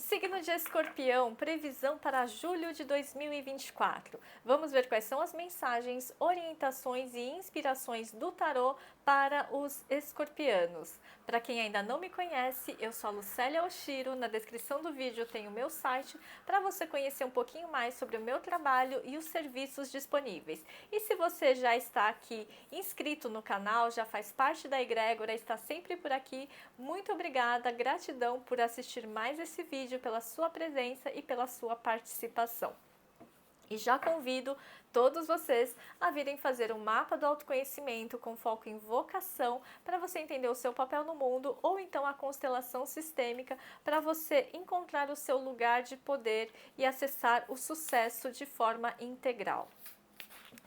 Signo de Escorpião, previsão para julho de 2024. Vamos ver quais são as mensagens, orientações e inspirações do tarô para os escorpianos. Para quem ainda não me conhece, eu sou a Lucélia Oshiro. Na descrição do vídeo tem o meu site para você conhecer um pouquinho mais sobre o meu trabalho e os serviços disponíveis. E se você já está aqui inscrito no canal, já faz parte da egrégora, está sempre por aqui, muito obrigada, gratidão por assistir mais esse vídeo, pela sua presença e pela sua participação. E já convido todos vocês a virem fazer um mapa do autoconhecimento com foco em vocação para você entender o seu papel no mundo, ou então a constelação sistêmica para você encontrar o seu lugar de poder e acessar o sucesso de forma integral.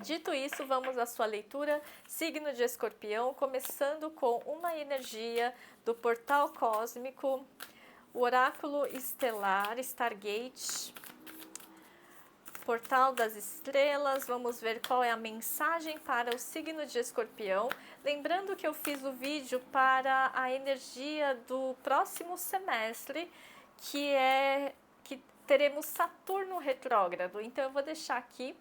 Dito isso, vamos à sua leitura, signo de Escorpião, começando com uma energia do portal cósmico, o oráculo estelar, Stargate, portal das estrelas. Vamos ver qual é a mensagem para o signo de Escorpião. Lembrando que eu fiz o vídeo para a energia do próximo semestre, que teremos Saturno retrógrado. Então eu vou deixar aqui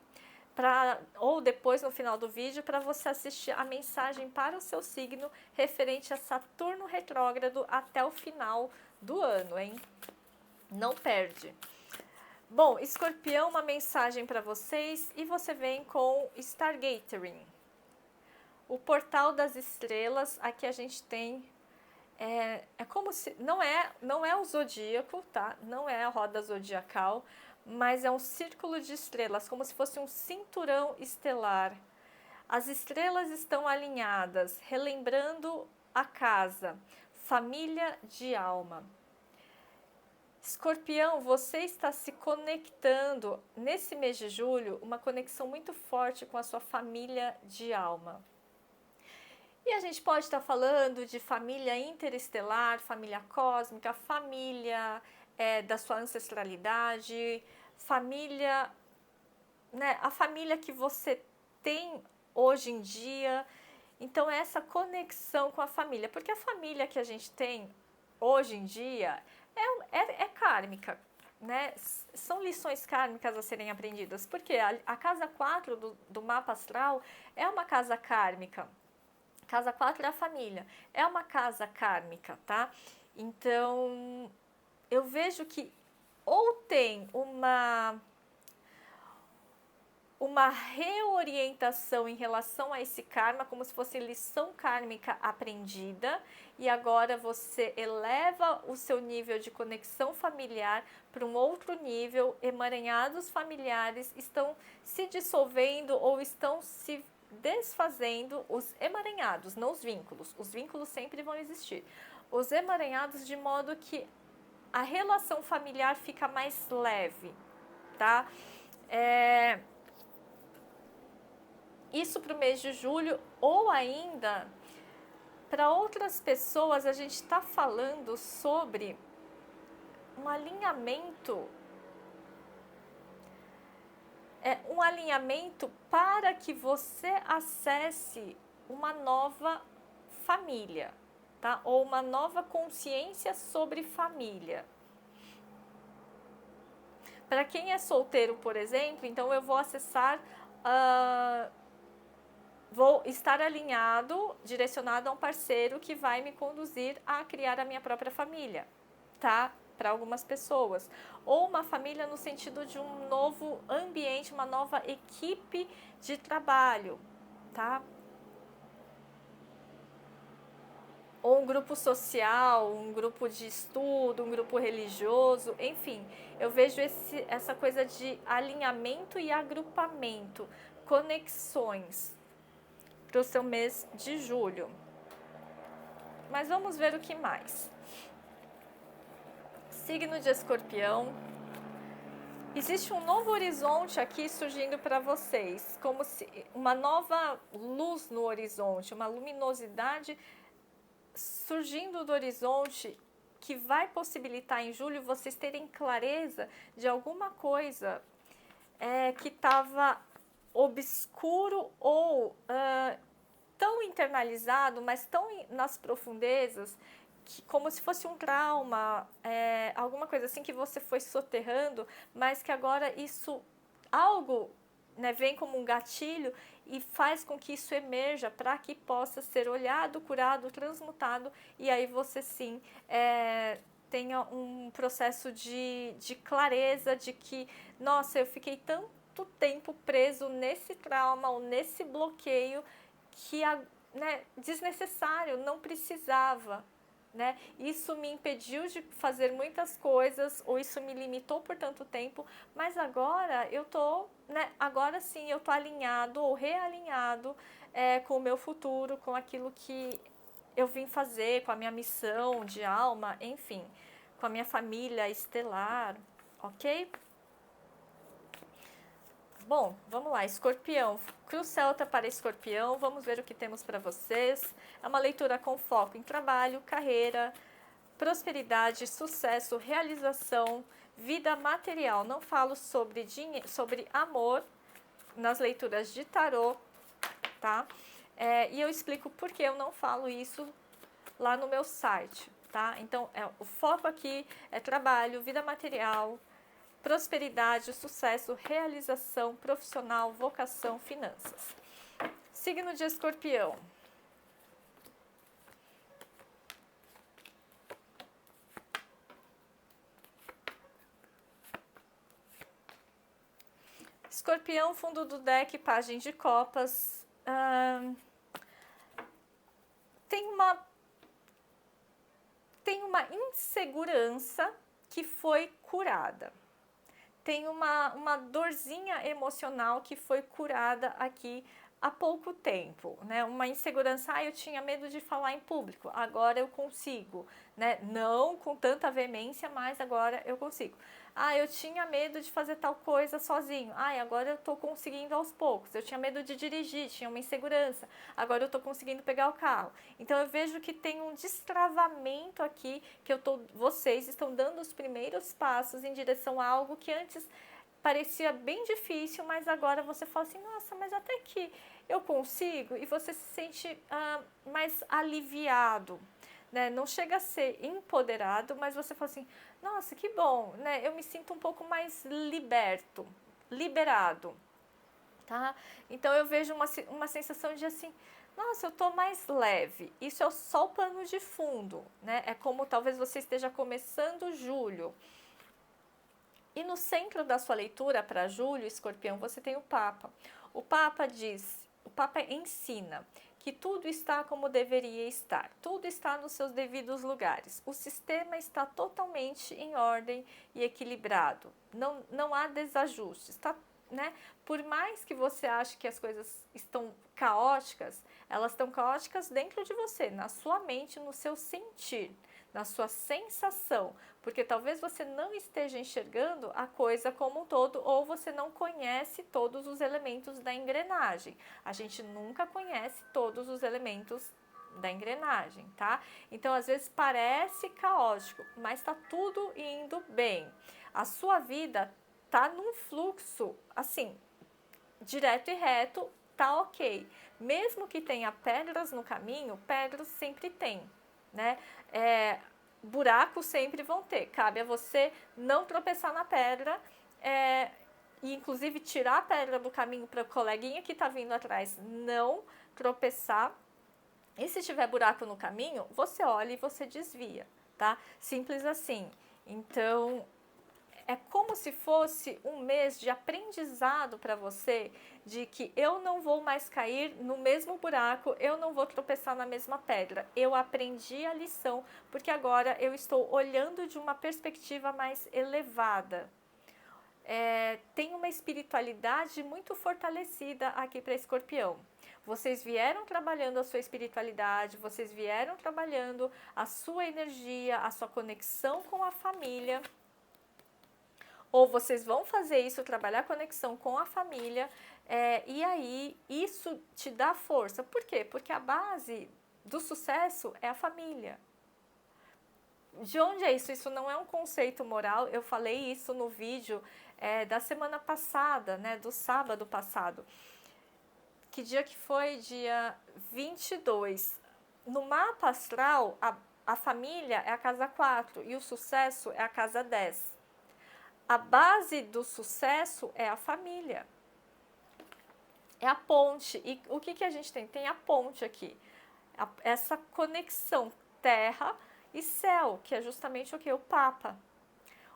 ou depois no final do vídeo para você assistir a mensagem para o seu signo referente a Saturno retrógrado até o final do ano, hein? Não perde. Bom, Escorpião, uma mensagem para vocês e você vem com Stargatering. O portal das estrelas, aqui a gente tem é como se não é o zodíaco, tá? Não é a roda zodiacal, mas é um círculo de estrelas, como se fosse um cinturão estelar. As estrelas estão alinhadas, relembrando a casa, família de alma. Escorpião, você está se conectando nesse mês de julho, uma conexão muito forte com a sua família de alma. E a gente pode estar falando de família interestelar, família cósmica, família da sua ancestralidade, família, né, a família que você tem hoje em dia. Então, essa conexão com a família, porque a família que a gente tem hoje em dia é kármica, né? São lições kármicas a serem aprendidas, porque a casa 4 do mapa astral é uma casa kármica. Casa 4 é a família, é uma casa kármica, tá? Então, eu vejo que ou tem uma reorientação em relação a esse karma, como se fosse lição kármica aprendida, e agora você eleva o seu nível de conexão familiar para um outro nível, emaranhados familiares estão se dissolvendo ou estão se desfazendo, os emaranhados, não os vínculos sempre vão existir, os emaranhados, de modo que a relação familiar fica mais leve, tá? Isso para o mês de julho, ou ainda para outras pessoas a gente está falando sobre um alinhamento, um alinhamento para que você acesse uma nova família, tá? Ou uma nova consciência sobre família. Para quem é solteiro, por exemplo, então eu vou acessar, vou estar alinhado, direcionado a um parceiro que vai me conduzir a criar a minha própria família, tá? Para algumas pessoas. Ou uma família no sentido de um novo ambiente, uma nova equipe de trabalho, tá? Ou um grupo social, um grupo de estudo, um grupo religioso, enfim. Eu vejo essa coisa de alinhamento e agrupamento, conexões para o seu mês de julho. Mas vamos ver o que mais. Signo de Escorpião. Existe um novo horizonte aqui surgindo para vocês, como se uma nova luz no horizonte, uma luminosidade surgindo do horizonte que vai possibilitar em julho vocês terem clareza de alguma coisa que estava obscuro ou tão internalizado, mas tão nas profundezas, como se fosse um trauma, alguma coisa assim que você foi soterrando, mas que agora isso, algo, né, vem como um gatilho e faz com que isso emerja para que possa ser olhado, curado, transmutado, e aí você sim tenha um processo de clareza de que, nossa, eu fiquei tanto tempo preso nesse trauma ou nesse bloqueio que, né, desnecessário, não precisava. Né? Isso me impediu de fazer muitas coisas, ou isso me limitou por tanto tempo, mas agora eu tô, né? Agora sim eu tô alinhado ou realinhado com o meu futuro, com aquilo que eu vim fazer, com a minha missão de alma, enfim, com a minha família estelar, ok? Bom, vamos lá, Escorpião, Cruz Celta para Escorpião, vamos ver o que temos para vocês. É uma leitura com foco em trabalho, carreira, prosperidade, sucesso, realização, vida material. Não falo sobre dinheiro, sobre amor nas leituras de tarô, tá? E eu explico por que eu não falo isso lá no meu site, tá? Então, o foco aqui é trabalho, vida material, prosperidade, sucesso, realização profissional, vocação, finanças. Signo de Escorpião. Escorpião, fundo do deck, página de copas. Tem uma insegurança que foi curada. Tem uma dorzinha emocional que foi curada aqui há pouco tempo, né? Uma insegurança, eu tinha medo de falar em público, agora eu consigo, né? Não com tanta veemência, mas agora eu consigo. Eu tinha medo de fazer tal coisa sozinho, agora eu tô conseguindo aos poucos. Eu tinha medo de dirigir, tinha uma insegurança, agora eu tô conseguindo pegar o carro. Então eu vejo que tem um destravamento aqui, que vocês estão dando os primeiros passos em direção a algo que antes parecia bem difícil, mas agora você fala assim, nossa, mas até que eu consigo, e você se sente mais aliviado, né? Não chega a ser empoderado, mas você fala assim, nossa, que bom, né? Eu me sinto um pouco mais liberado, tá? Então eu vejo uma sensação de assim, nossa, eu tô mais leve. Isso é só o pano de fundo, né? É como talvez você esteja começando julho. E no centro da sua leitura para julho, Escorpião, você tem o Papa. O Papa ensina que tudo está como deveria estar, tudo está nos seus devidos lugares. O sistema está totalmente em ordem e equilibrado. Não há desajustes, tá, né? Por mais que você ache que as coisas estão caóticas, elas estão caóticas dentro de você, na sua mente, no seu sentir, na sua sensação, porque talvez você não esteja enxergando a coisa como um todo, ou você não conhece todos os elementos da engrenagem. A gente nunca conhece todos os elementos da engrenagem, tá? Então, às vezes parece caótico, mas tá tudo indo bem. A sua vida tá num fluxo, assim, direto e reto, tá ok. Mesmo que tenha pedras no caminho, pedras sempre tem, né? Buracos sempre vão ter. Cabe a você não tropeçar na pedra e inclusive tirar a pedra do caminho para o coleguinha que está vindo atrás não tropeçar. E se tiver buraco no caminho, você olha e você desvia, tá? Simples assim. Então, é como se fosse um mês de aprendizado para você, de que eu não vou mais cair no mesmo buraco, eu não vou tropeçar na mesma pedra. Eu aprendi a lição, porque agora eu estou olhando de uma perspectiva mais elevada. Tem uma espiritualidade muito fortalecida aqui para Escorpião. Vocês vieram trabalhando a sua espiritualidade, vocês vieram trabalhando a sua energia, a sua conexão com a família. Ou vocês vão fazer isso, trabalhar a conexão com a família, e aí isso te dá força. Por quê? Porque a base do sucesso é a família. De onde é isso? Isso não é um conceito moral. Eu falei isso no vídeo da semana passada, né, do sábado passado. Que dia que foi? Dia 22. No mapa astral, a família é a casa 4 e o sucesso é a casa 10. A base do sucesso é a família. É a ponte. E o que a gente tem? Tem a ponte aqui. Essa conexão terra e céu, que é justamente o que? O Papa.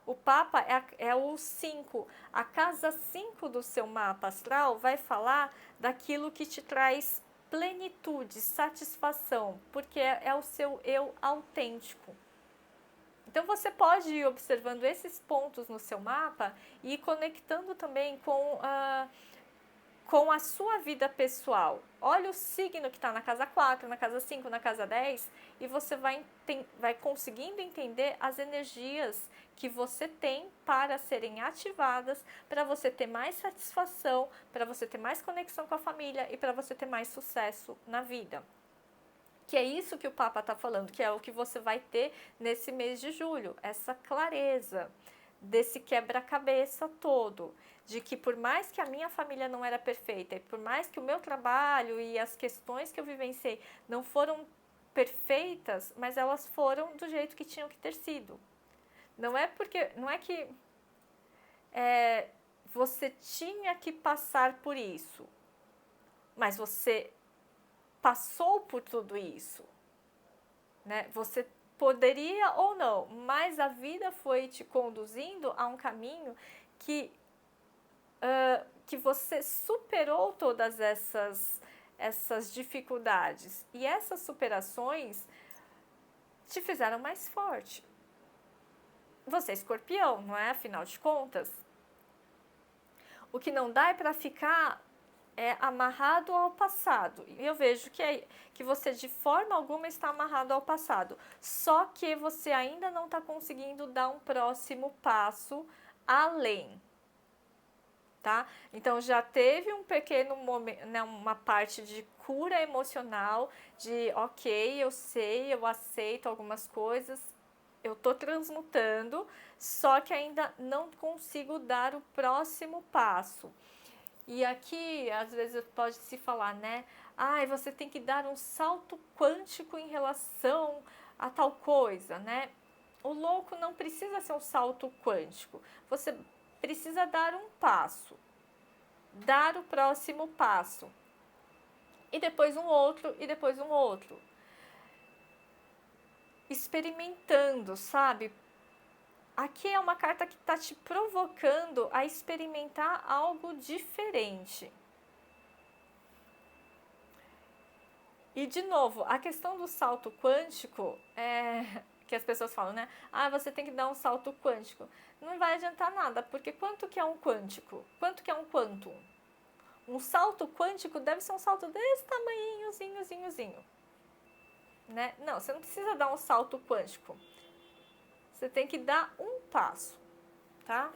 O Papa é o 5. A casa 5 do seu mapa astral vai falar daquilo que te traz plenitude, satisfação, porque é o seu eu autêntico. Então você pode ir observando esses pontos no seu mapa e ir conectando também com a sua vida pessoal. Olha o signo que está na casa 4, na casa 5, na casa 10 e você vai conseguindo entender as energias que você tem para serem ativadas, para você ter mais satisfação, para você ter mais conexão com a família e para você ter mais sucesso na vida. Que é isso que o Papa está falando, que é o que você vai ter nesse mês de julho, essa clareza desse quebra-cabeça todo, de que por mais que a minha família não era perfeita, e por mais que o meu trabalho e as questões que eu vivenciei não foram perfeitas, mas elas foram do jeito que tinham que ter sido. Não é que você tinha que passar por isso, mas você passou por tudo isso, né? Você poderia ou não, mas a vida foi te conduzindo a um caminho que você superou todas essas dificuldades. E essas superações te fizeram mais forte. Você é escorpião, não é? Afinal de contas. O que não dá é para ficar amarrado ao passado. E eu vejo que você de forma alguma está amarrado ao passado. Só que você ainda não está conseguindo dar um próximo passo além. Tá? Então já teve um pequeno momento, né, uma parte de cura emocional, de ok, eu sei, eu aceito algumas coisas, eu tô transmutando, só que ainda não consigo dar o próximo passo. E aqui, às vezes, pode se falar, né? Você tem que dar um salto quântico em relação a tal coisa, né? O louco não precisa ser um salto quântico. Você precisa dar um passo, dar o próximo passo. E depois um outro, e depois um outro. Experimentando, sabe? Aqui é uma carta que está te provocando a experimentar algo diferente. E, de novo, a questão do salto quântico, que as pessoas falam, né? Você tem que dar um salto quântico. Não vai adiantar nada, porque quanto que é um quântico? Quanto que é um quantum? Um salto quântico deve ser um salto desse tamanhozinho. Né? Não, você não precisa dar um salto quântico. Você tem que dar um passo, tá?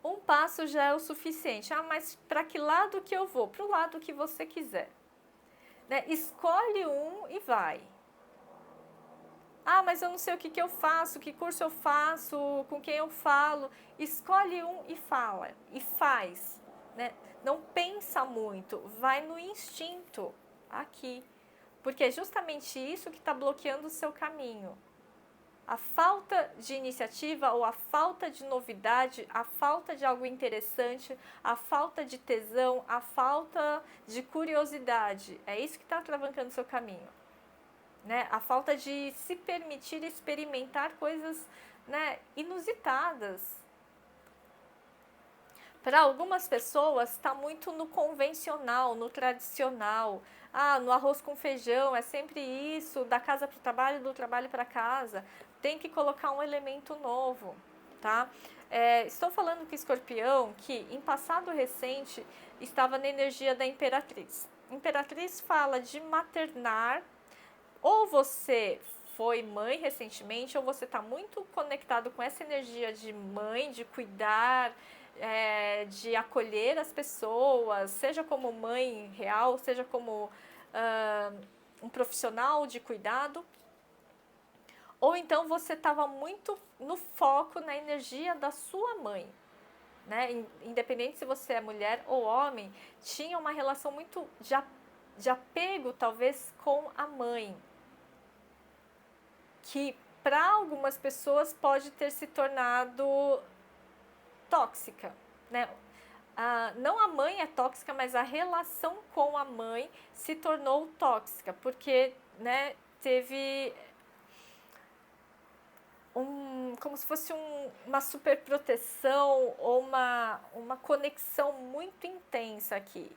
Um passo já é o suficiente. Mas para que lado que eu vou? Para o lado que você quiser. Né? Escolhe um e vai. Mas eu não sei o que eu faço, que curso eu faço, com quem eu falo. Escolhe um e fala, e faz. Né? Não pensa muito, vai no instinto aqui. Porque é justamente isso que está bloqueando o seu caminho. A falta de iniciativa ou a falta de novidade, a falta de algo interessante, a falta de tesão, a falta de curiosidade. É isso que está travancando o seu caminho. Né? A falta de se permitir experimentar coisas, né, inusitadas. Para algumas pessoas está muito no convencional, no tradicional. No arroz com feijão, é sempre isso, da casa para o trabalho, do trabalho para casa. Tem que colocar um elemento novo, tá? Estou falando com o escorpião que em passado recente estava na energia da imperatriz. Imperatriz fala de maternar, ou você foi mãe recentemente, ou você está muito conectado com essa energia de mãe, de cuidar, de acolher as pessoas, seja como mãe real, seja como um profissional de cuidado. Ou então você estava muito no foco, na energia da sua mãe. Né? Independente se você é mulher ou homem, tinha uma relação muito de apego, talvez, com a mãe. que para algumas pessoas pode ter se tornado tóxica, né? Não a mãe é tóxica, mas a relação com a mãe se tornou tóxica, porque, né, teve como se fosse uma super proteção ou uma conexão muito intensa aqui.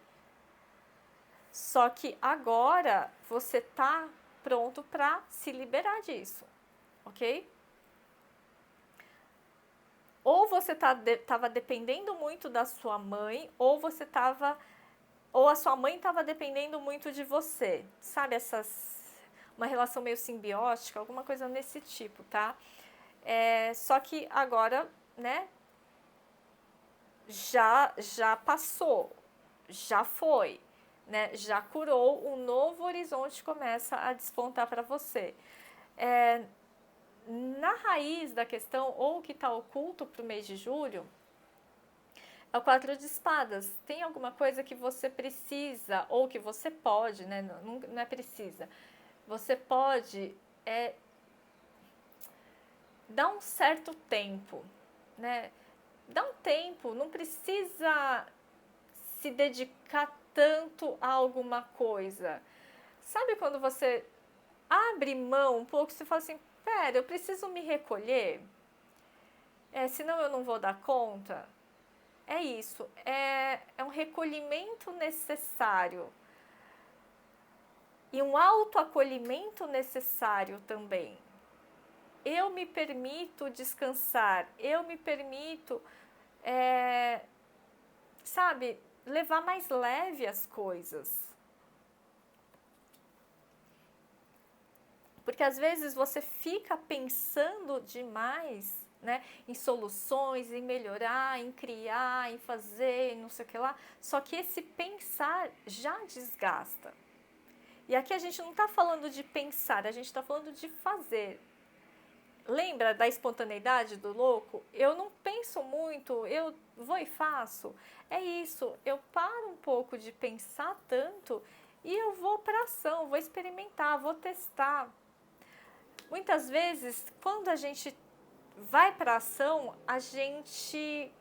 Só que agora você tá pronto para se liberar disso, ok? Ou você tava dependendo muito da sua mãe, ou a sua mãe estava dependendo muito de você. Sabe, uma relação meio simbiótica, alguma coisa nesse tipo, tá? Só que agora, né, já passou, já foi, né, já curou, um novo horizonte começa a despontar para você. Na raiz da questão, ou que está oculto para o mês de julho, é o 4 de espadas. Tem alguma coisa que você precisa, ou que você pode, né, não é precisa, você pode dar um certo tempo, né? Dá um tempo, não precisa se dedicar tanto a alguma coisa. Sabe quando você abre mão um pouco, você fala assim, pera, eu preciso me recolher, senão eu não vou dar conta. É isso, é um recolhimento necessário e um autoacolhimento necessário também. Eu me permito descansar, eu me permito, sabe, levar mais leve as coisas. Porque às vezes você fica pensando demais, né, em soluções, em melhorar, em criar, em fazer, não sei o que lá. Só que esse pensar já desgasta. E aqui a gente não está falando de pensar, a gente está falando de fazer. Lembra da espontaneidade do louco? Eu não penso muito, eu vou e faço. É isso, eu paro um pouco de pensar tanto e eu vou para ação, vou experimentar, vou testar. Muitas vezes, quando a gente vai para ação, a gente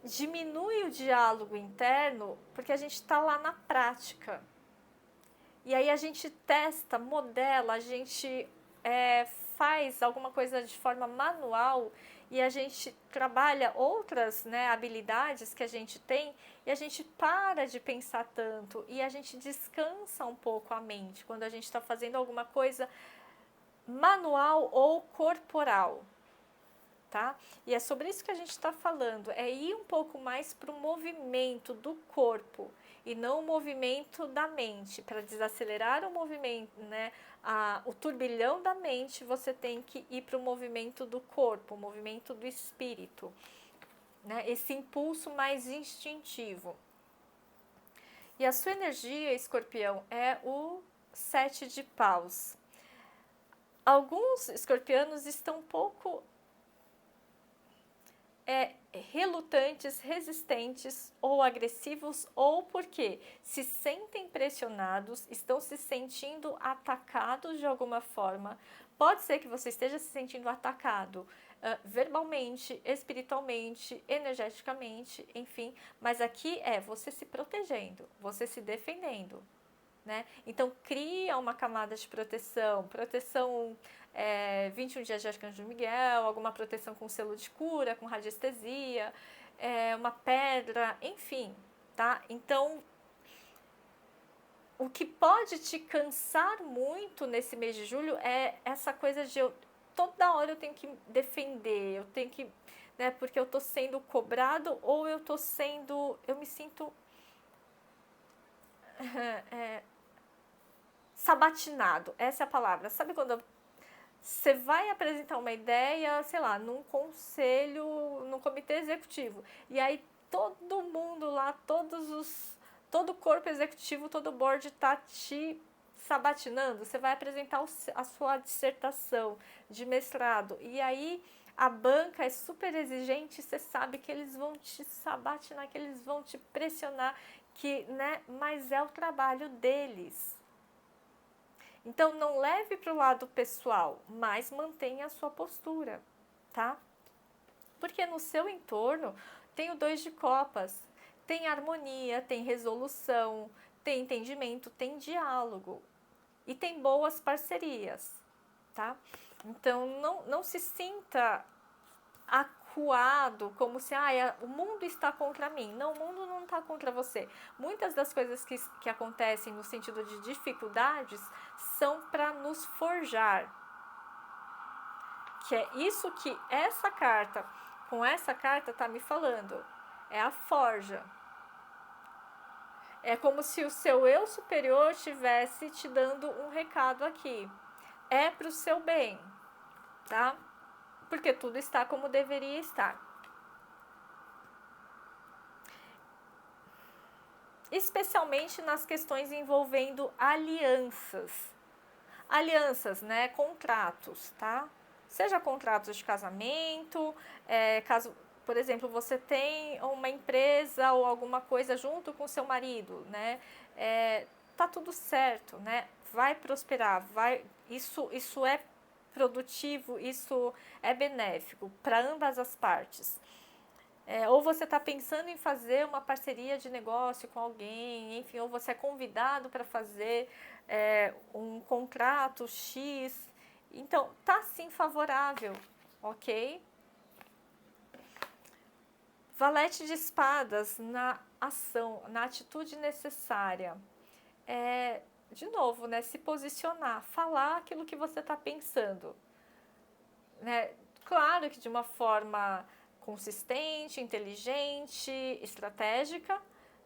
diminui o diálogo interno porque a gente está lá na prática. E aí a gente testa, modela, a gente faz alguma coisa de forma manual e a gente trabalha outras, né, habilidades que a gente tem e a gente para de pensar tanto e a gente descansa um pouco a mente quando a gente está fazendo alguma coisa manual ou corporal, tá? E é sobre isso que a gente está falando, é ir um pouco mais para o movimento do corpo e não o movimento da mente. Para desacelerar o movimento, né, o turbilhão da mente, você tem que ir para o movimento do corpo, o movimento do espírito, né? Esse impulso mais instintivo. E a sua energia, Escorpião, é o 7 de paus. Alguns escorpianos estão um pouco relutantes, resistentes ou agressivos, ou porque se sentem pressionados, estão se sentindo atacados de alguma forma. Pode ser que você esteja se sentindo atacado verbalmente, espiritualmente, energeticamente, enfim, mas aqui é você se protegendo, você se defendendo. Né? Então, cria uma camada de proteção, 21 dias de Arcanjo Miguel, alguma proteção com selo de cura, com radiestesia, uma pedra, enfim, tá? Então, o que pode te cansar muito nesse mês de julho é essa coisa de toda hora eu tenho que defender, eu tenho que, né, porque eu tô sendo cobrado ou eu me sinto sabatinado, essa é a palavra. Sabe quando você vai apresentar uma ideia, sei lá, num conselho, num comitê executivo, e aí todo mundo lá, todo o corpo executivo, todo o board tá te sabatinando? Você vai apresentar a sua dissertação de mestrado, e aí a banca é super exigente, você sabe que eles vão te sabatinar, que eles vão te pressionar, que, né, mas é o trabalho deles. Então, não leve para o lado pessoal, mas mantenha a sua postura, tá? Porque no seu entorno tem o 2 de copas, tem harmonia, tem resolução, tem entendimento, tem diálogo e tem boas parcerias, tá? Então, não se sinta acuado, como se o mundo está contra mim. Não, o mundo não está contra você. Muitas das coisas que acontecem no sentido de dificuldades são para nos forjar. Que é isso que com essa carta está me falando. É a forja. É como se o seu eu superior estivesse te dando um recado aqui. É para o seu bem, tá? Porque tudo está como deveria estar. Especialmente nas questões envolvendo alianças. Alianças, né? Contratos, tá? Seja contratos de casamento, caso, por exemplo, você tem uma empresa ou alguma coisa junto com seu marido, né? Tá tudo certo, né? Vai prosperar, isso é produtivo, isso é benéfico para ambas as partes. Ou você está pensando em fazer uma parceria de negócio com alguém, enfim, ou você é convidado para fazer um contrato X. Então, tá sim favorável, ok? Valete de espadas na ação, na atitude necessária. De novo, né, se posicionar, falar aquilo que você está pensando. Né? Claro que de uma forma consistente, inteligente, estratégica,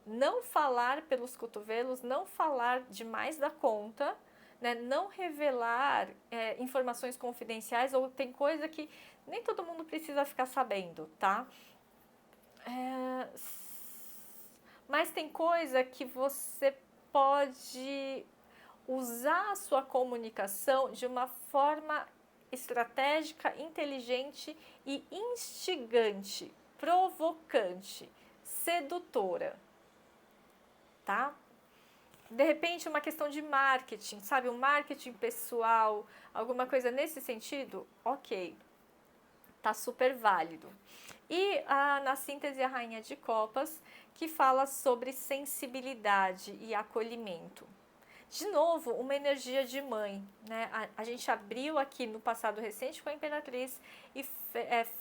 não falar pelos cotovelos, não falar demais da conta, né? Não revelar informações confidenciais, ou tem coisa que nem todo mundo precisa ficar sabendo, tá? Mas tem coisa que você pode usar a sua comunicação de uma forma estratégica, inteligente e instigante, provocante, sedutora, tá? De repente, uma questão de marketing, sabe? Um marketing pessoal, alguma coisa nesse sentido, ok, tá super válido. E na síntese, a Rainha de Copas, que fala sobre sensibilidade e acolhimento. De novo, uma energia de mãe, né? A gente abriu aqui no passado recente com a Imperatriz e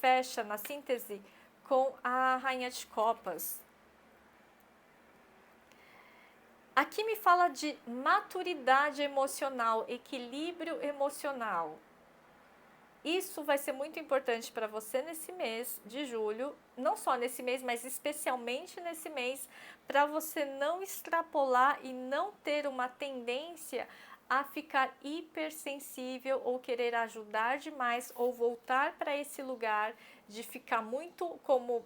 fecha na síntese com a Rainha de Copas. Aqui me fala de maturidade emocional, equilíbrio emocional. Isso vai ser muito importante para você nesse mês de julho, não só nesse mês, mas especialmente nesse mês, para você não extrapolar e não ter uma tendência a ficar hipersensível ou querer ajudar demais ou voltar para esse lugar de ficar muito como,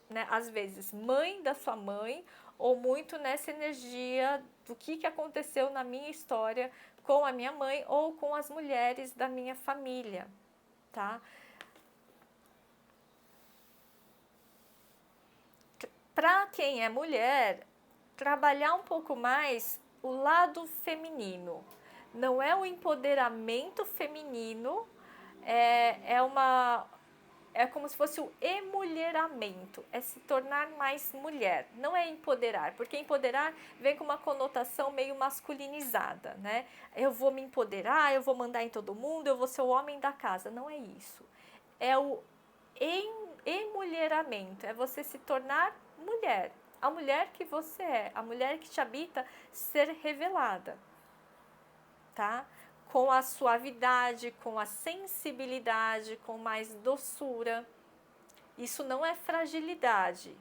né, às vezes, mãe da sua mãe, ou muito nessa energia do que aconteceu na minha história com a minha mãe ou com as mulheres da minha família, tá? Para quem é mulher, trabalhar um pouco mais o lado feminino. Não é o empoderamento feminino, é como se fosse o emulheramento, é se tornar mais mulher, não é empoderar, porque empoderar vem com uma conotação meio masculinizada, né? Eu vou me empoderar, eu vou mandar em todo mundo, eu vou ser o homem da casa, não é isso. É o emulheramento, é você se tornar mulher, a mulher que você é, a mulher que te habita ser revelada, tá? Com a suavidade, com a sensibilidade, com mais doçura. Isso não é fragilidade,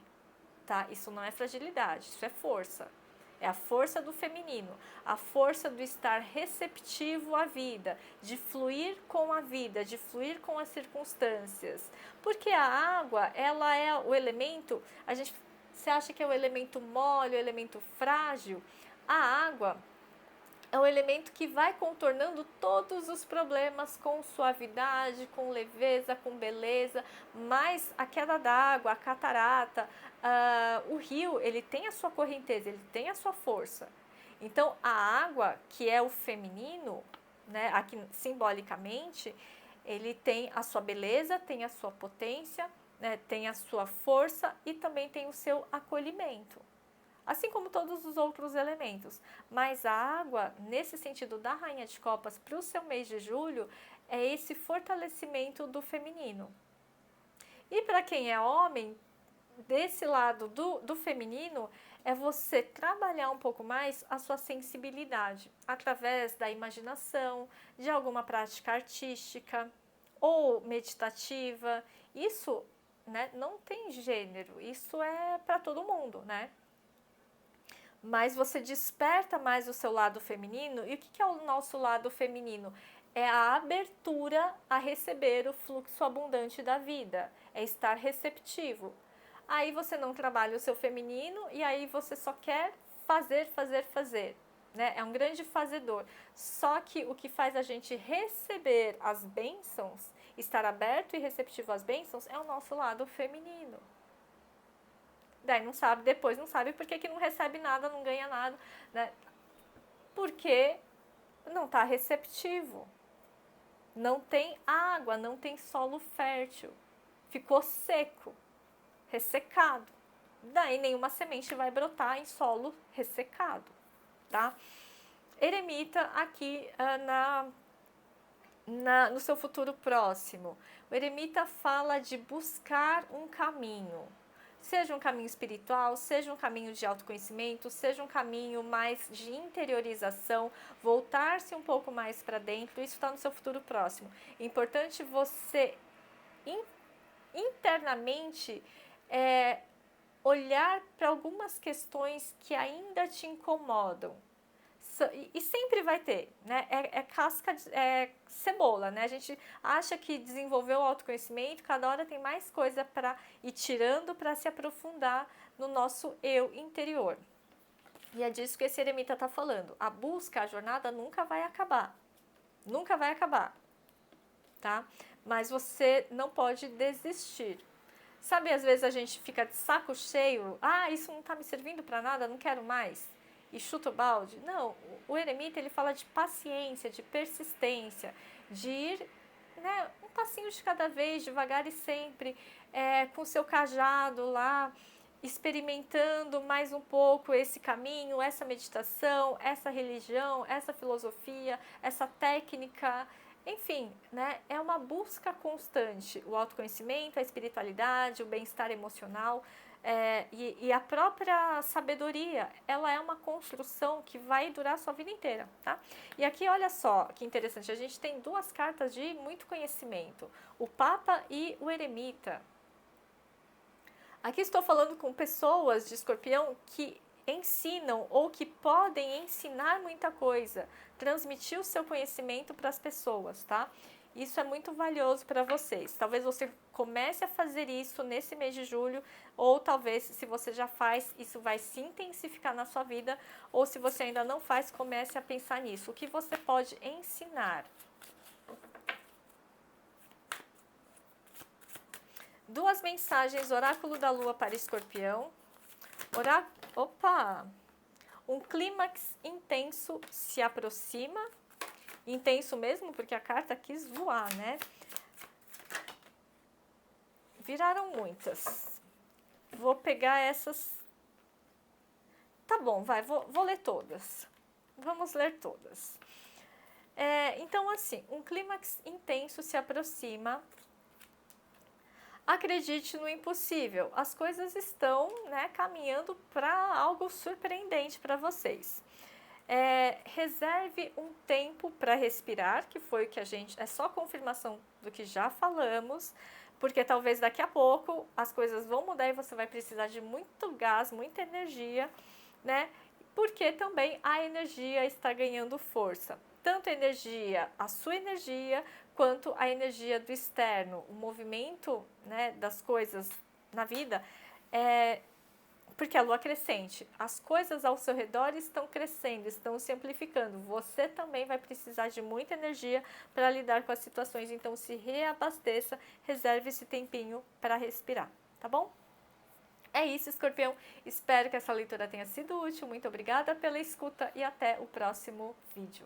tá? Isso não é fragilidade, isso é força. É a força do feminino, a força do estar receptivo à vida, de fluir com a vida, de fluir com as circunstâncias. Porque a água, ela é o elemento, você acha que é o elemento mole, o elemento frágil? A água é um elemento que vai contornando todos os problemas com suavidade, com leveza, com beleza, mas a queda d'água, a catarata, o rio, ele tem a sua correnteza, ele tem a sua força. Então, a água, que é o feminino, né, aqui simbolicamente, ele tem a sua beleza, tem a sua potência, né, tem a sua força e também tem o seu acolhimento. Assim como todos os outros elementos. Mas a água, nesse sentido da Rainha de Copas para o seu mês de julho, é esse fortalecimento do feminino. E para quem é homem, desse lado do feminino, é você trabalhar um pouco mais a sua sensibilidade, através da imaginação, de alguma prática artística ou meditativa. Isso, né, não tem gênero, isso é para todo mundo, né? Mas você desperta mais o seu lado feminino. E o que é o nosso lado feminino? É a abertura a receber o fluxo abundante da vida, é estar receptivo. Aí você não trabalha o seu feminino e aí você só quer fazer, fazer, fazer, né? É um grande fazedor. Só que o que faz a gente receber as bênçãos, estar aberto e receptivo às bênçãos, é o nosso lado feminino. Daí não sabe, depois não sabe por que não recebe nada, não ganha nada, né? Porque não está receptivo. Não tem água, não tem solo fértil. Ficou seco, ressecado. Daí nenhuma semente vai brotar em solo ressecado, tá? Eremita aqui no seu futuro próximo. O eremita fala de buscar um caminho. Seja um caminho espiritual, seja um caminho de autoconhecimento, seja um caminho mais de interiorização, voltar-se um pouco mais para dentro, isso está no seu futuro próximo. É importante você internamente olhar para algumas questões que ainda te incomodam. E sempre vai ter, né? Casca, cebola, né? A gente acha que desenvolveu o autoconhecimento, cada hora tem mais coisa para ir tirando para se aprofundar no nosso eu interior. E é disso que esse eremita está falando. A busca, a jornada nunca vai acabar. Nunca vai acabar, tá? Mas você não pode desistir. Sabe, às vezes a gente fica de saco cheio. Ah, isso não está me servindo para nada, não quero mais. E chuta o balde. Não, o eremita ele fala de paciência, de persistência, de ir, né, um passinho de cada vez, devagar e sempre, com o seu cajado lá, experimentando mais um pouco esse caminho, essa meditação, essa religião, essa filosofia, essa técnica. Enfim, né, é uma busca constante, o autoconhecimento, a espiritualidade, o bem-estar emocional. E a própria sabedoria, ela é uma construção que vai durar a sua vida inteira, tá? E aqui, olha só que interessante, a gente tem duas cartas de muito conhecimento, o Papa e o Eremita. Aqui estou falando com pessoas de Escorpião que ensinam ou que podem ensinar muita coisa, transmitir o seu conhecimento para as pessoas, tá? Isso é muito valioso para vocês. Talvez você comece a fazer isso nesse mês de julho, ou talvez, se você já faz, isso vai se intensificar na sua vida, ou se você ainda não faz, comece a pensar nisso. O que você pode ensinar? Duas mensagens, oráculo da lua para Escorpião. Opa! Um clímax intenso se aproxima. Intenso mesmo, porque a carta quis voar, né? Viraram muitas. Vou pegar essas. Tá bom, vai, vou ler todas. Vamos ler todas. Então, assim, um clímax intenso se aproxima. Acredite no impossível. As coisas estão, né, caminhando para algo surpreendente para vocês. Reserve um tempo para respirar, que foi o que a gente... É só confirmação do que já falamos, porque talvez daqui a pouco as coisas vão mudar e você vai precisar de muito gás, muita energia, né? Porque também a energia está ganhando força. Tanto a sua energia, quanto a energia do externo. O movimento, né, das coisas na vida porque a lua crescente, as coisas ao seu redor estão crescendo, estão se amplificando. Você também vai precisar de muita energia para lidar com as situações, então se reabasteça, reserve esse tempinho para respirar, tá bom? É isso, escorpião. Espero que essa leitura tenha sido útil. Muito obrigada pela escuta e até o próximo vídeo.